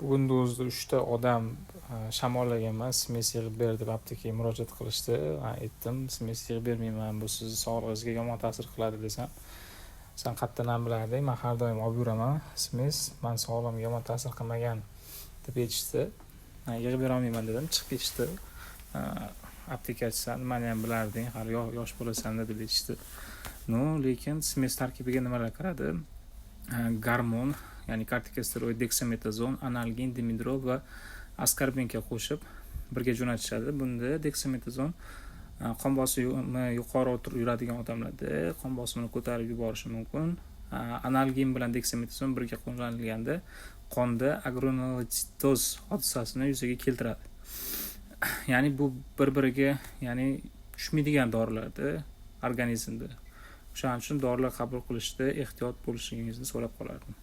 Bugunni o'zida 3 ta odam shamollagan emas, smes yig'ib ber deb aptekaga murojaat qilishdi. Aytdim, smes yig'ib bermayman, bu sizni sog'lig'ingizga yomon ta'sir qiladi desam, sen qayerdan bilarding, men har doim olib yuraman, smes men sog'lig'imga yomon ta'sir qilmagan deb aytishdi. Yig'ib bera olmayman dedim, chiqib ketishdi. Aptekachi san meni ham bilarding, hali yosh bo'lasan deb aytishdi. Lekin smes tarkibiga nimalar kiradi? Gormon, ya'ni kortikosteroid, deksametazon, analgin, dimidrol va askarbinka qo'shib birga jo'natishadi. Bunda deksametazon qon bosimi yuqori yuradigan odamlarda qon bosimini ko'tarib yuborishi mumkin. Analgin bilan deksametazon birga qo'llanilganda qonda agranulitsitoz hodisasini yuzaga keltiradi. Ya'ni bu bir-biriga, ya'ni tushmaydigan dorilarda organizmda. O'shaning uchun dorilar qabul qilishda ehtiyot bo'lishingizni so'rab qolardim.